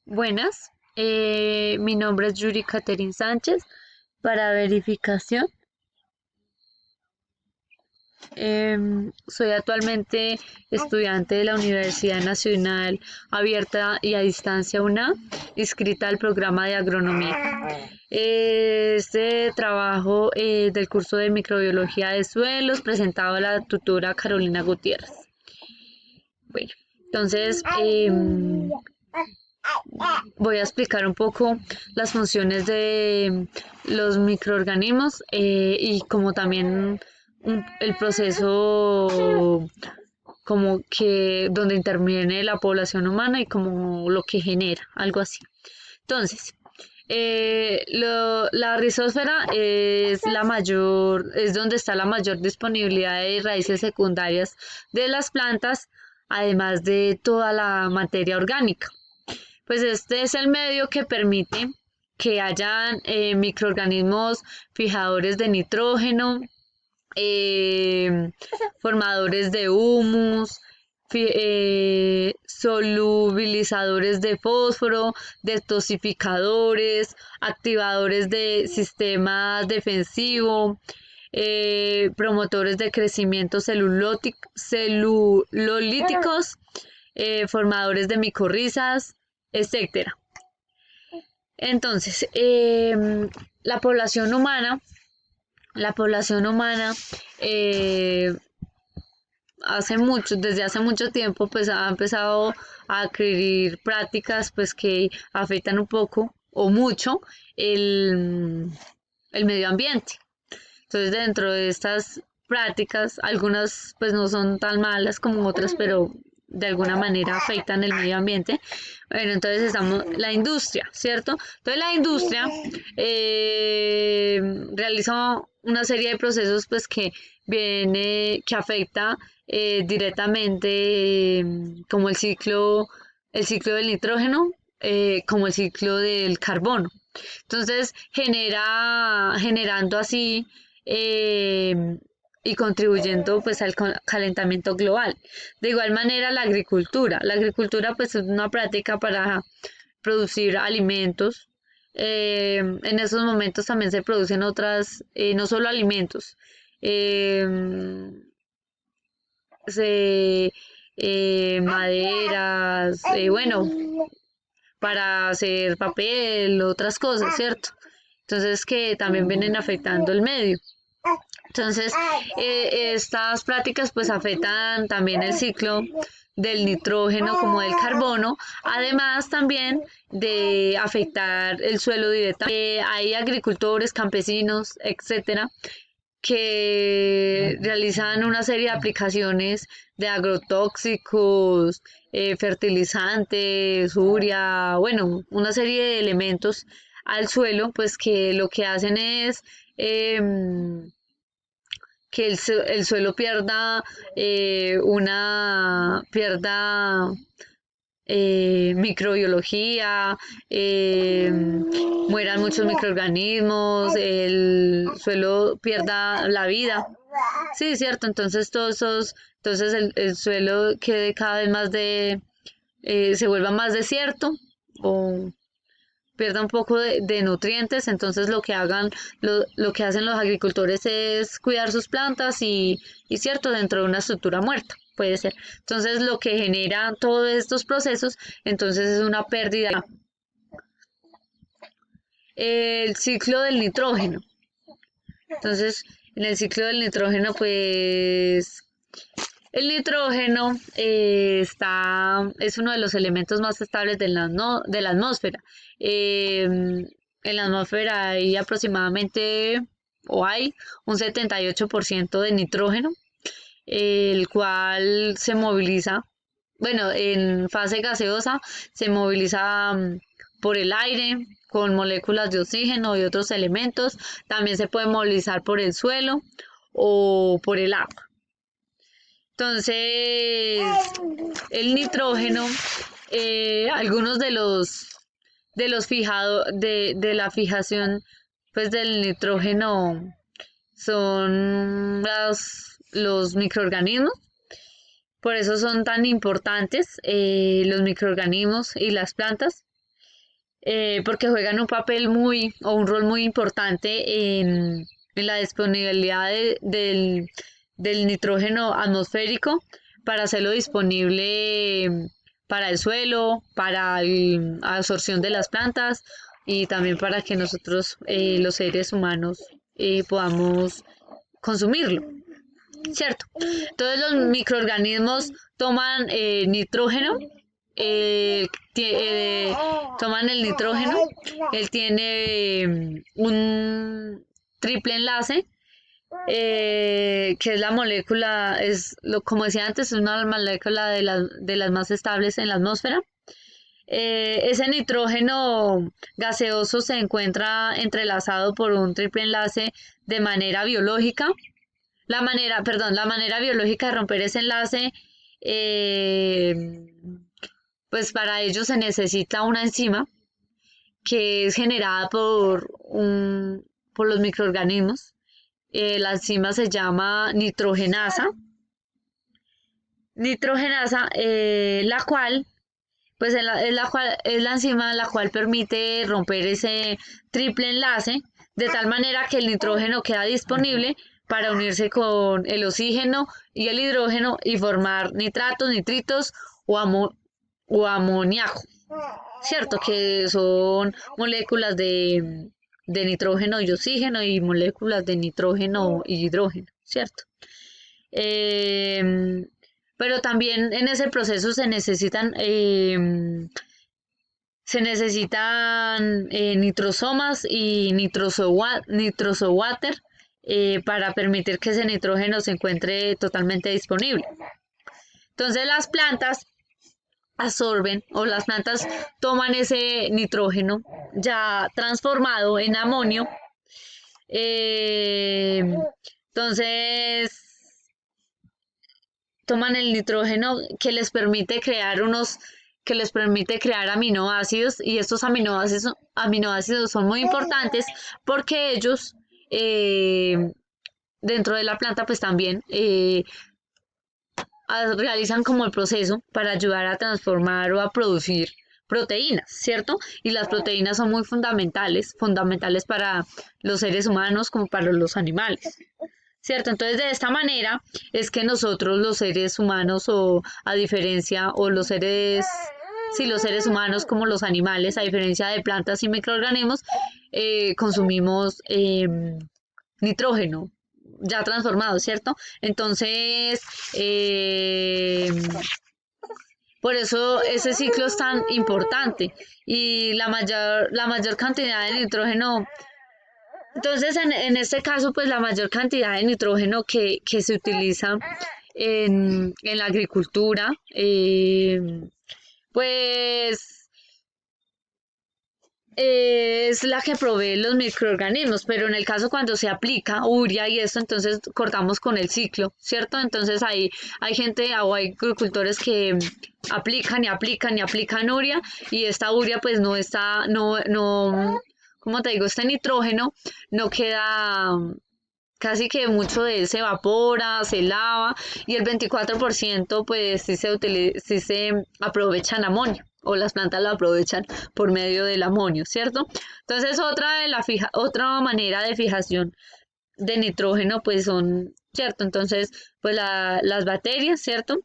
Buenas, mi nombre es Yuri Caterin Sánchez. Para verificación, soy actualmente estudiante de la Universidad Nacional Abierta y a Distancia UNA, inscrita al programa de agronomía. Este trabajo del curso de microbiología de suelos presentado a la tutora Carolina Gutiérrez. Bueno, entonces voy a explicar un poco las funciones de los microorganismos y como también el proceso como que donde interviene la población humana y como lo que genera, algo así. Entonces, la rizósfera es la mayor, es donde está la mayor disponibilidad de raíces secundarias de las plantas, además de toda la materia orgánica. Pues este es el medio que permite que hayan microorganismos fijadores de nitrógeno, eh, formadores de humus, solubilizadores de fósforo, detoxificadores, activadores de sistemas defensivos, promotores de crecimiento celulolíticos, formadores de micorrizas, etcétera. Entonces, la población humana, la población humana eh, desde hace mucho tiempo, pues ha empezado a adquirir prácticas pues que afectan un poco o mucho el, el medio ambiente. Entonces, dentro de estas prácticas, algunas pues no son tan malas como otras, pero de alguna manera afectan el medio ambiente. Bueno, entonces estamos la industria, ¿cierto? Entonces la industria realiza una serie de procesos pues que afecta directamente como el ciclo del nitrógeno, como el ciclo del carbono. Entonces generando así eh, y contribuyendo pues al calentamiento global. De igual manera la agricultura pues es una práctica para producir alimentos. En esos momentos también se producen otras, no solo alimentos, eh, maderas, bueno, para hacer papel, otras cosas, ¿cierto? Entonces que también vienen afectando el medio. Entonces, estas prácticas pues afectan también el ciclo del nitrógeno como del carbono, además también de afectar el suelo directamente. Hay agricultores, campesinos, etcétera, que realizan una serie de aplicaciones de agrotóxicos, fertilizantes, urea, bueno, una serie de elementos al suelo, pues que lo que hacen es que el suelo pierda microbiología, mueran muchos microorganismos, el suelo pierda la vida. Sí, cierto, entonces entonces el suelo quede cada vez más se vuelva más desierto o pierda un poco de nutrientes, entonces lo que hacen los agricultores es cuidar sus plantas y cierto, dentro de una estructura muerta, puede ser. Entonces lo que genera todos estos procesos, entonces es una pérdida. El ciclo del nitrógeno. Entonces, en el ciclo del nitrógeno, pues el nitrógeno es uno de los elementos más estables de la atmósfera. En la atmósfera hay aproximadamente, o hay un 78% de nitrógeno, el cual se moviliza, bueno, en fase gaseosa se moviliza por el aire con moléculas de oxígeno y otros elementos. También se puede movilizar por el suelo o por el agua. Entonces, el nitrógeno, algunos de los fijados de la fijación pues del nitrógeno son los microorganismos. Por eso son tan importantes los microorganismos y las plantas. porque juegan un papel o un rol muy importante en la disponibilidad del nitrógeno atmosférico para hacerlo disponible para el suelo, para la absorción de las plantas y también para que nosotros, los seres humanos, podamos consumirlo, ¿cierto? Entonces los microorganismos toman nitrógeno, eh, tie- eh, toman el nitrógeno, él tiene un triple enlace, que es la molécula, como decía antes, es una molécula de las más estables en la atmósfera. Ese nitrógeno gaseoso se encuentra entrelazado por un triple enlace de manera biológica. La manera biológica de romper ese enlace, eh, pues para ello se necesita una enzima que es generada por los microorganismos. La enzima se llama nitrogenasa, la cual, pues es la enzima la cual permite romper ese triple enlace de tal manera que el nitrógeno queda disponible para unirse con el oxígeno y el hidrógeno y formar nitratos, nitritos o amoníaco, ¿cierto? Que son moléculas de nitrógeno y oxígeno y moléculas de nitrógeno y hidrógeno, ¿cierto? Em, pero también en ese proceso se necesitan nitrosomas y nitrosowater, para permitir que ese nitrógeno se encuentre totalmente disponible. Entonces las plantas toman ese nitrógeno ya transformado en amonio. eh, entonces toman el nitrógeno que les permite crear aminoácidos, y estos aminoácidos son muy importantes porque ellos, eh, dentro de la planta pues también, realizan como el proceso para ayudar a transformar o a producir proteínas, ¿cierto? Y las proteínas son muy fundamentales para los seres humanos como para los animales. ¿Cierto? Entonces, de esta manera es que nosotros los seres humanos, o a diferencia, o los seres humanos como los animales, a diferencia de plantas y microorganismos, consumimos nitrógeno ya transformado, ¿cierto? Entonces, por eso ese ciclo es tan importante y la mayor cantidad de nitrógeno. Entonces, en este caso, pues la mayor cantidad de nitrógeno que se utiliza en la agricultura, pues es la que provee los microorganismos, pero en el caso cuando se aplica urea y esto, entonces cortamos con el ciclo, ¿cierto? Entonces ahí hay gente o hay agricultores que aplican y aplican y aplican urea, y esta urea pues no está, no, como te digo, este nitrógeno no queda, casi que mucho de él se evapora, se lava, y el 24% pues sí se aprovecha en amonio, o las plantas lo aprovechan por medio del amonio, ¿cierto? Entonces otra manera de fijación de nitrógeno pues ¿cierto? Entonces pues las bacterias, ¿cierto?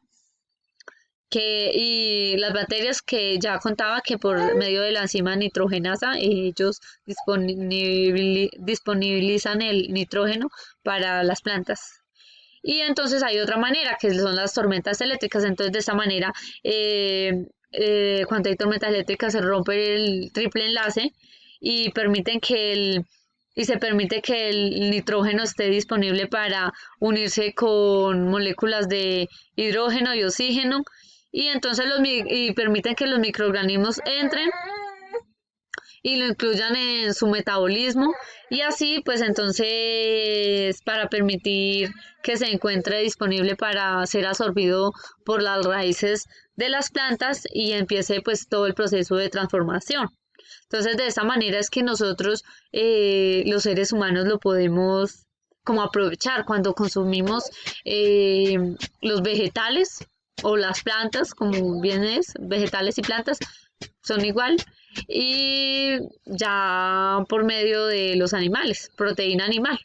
Y las bacterias, que ya contaba que por medio de la enzima nitrogenasa ellos disponibilizan el nitrógeno para las plantas. Y entonces hay otra manera, que son las tormentas eléctricas. Entonces de esta manera, cuando hay tormentas eléctricas, se rompe el triple enlace y se permite que el nitrógeno esté disponible para unirse con moléculas de hidrógeno y oxígeno, y entonces y permiten que los microorganismos entren y lo incluyan en su metabolismo, y así pues entonces para permitir que se encuentre disponible para ser absorbido por las raíces de las plantas y empiece pues todo el proceso de transformación. Entonces de esta manera es que nosotros, los seres humanos, lo podemos como aprovechar cuando consumimos los vegetales o las plantas, como bien es, vegetales y plantas, son igual, y ya por medio de los animales, proteína animal.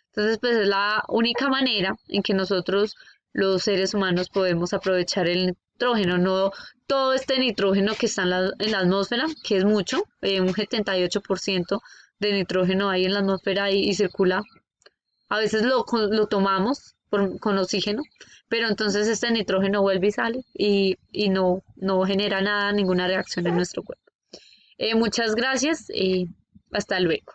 Entonces, pues es la única manera en que nosotros, los seres humanos, podemos aprovechar el nitrógeno, no todo este nitrógeno que está en la atmósfera, que es mucho, un 78% de nitrógeno hay en la atmósfera y circula. A veces lo tomamos con oxígeno, pero entonces este nitrógeno vuelve y sale y no genera nada, ninguna reacción en nuestro cuerpo. Muchas gracias y hasta luego.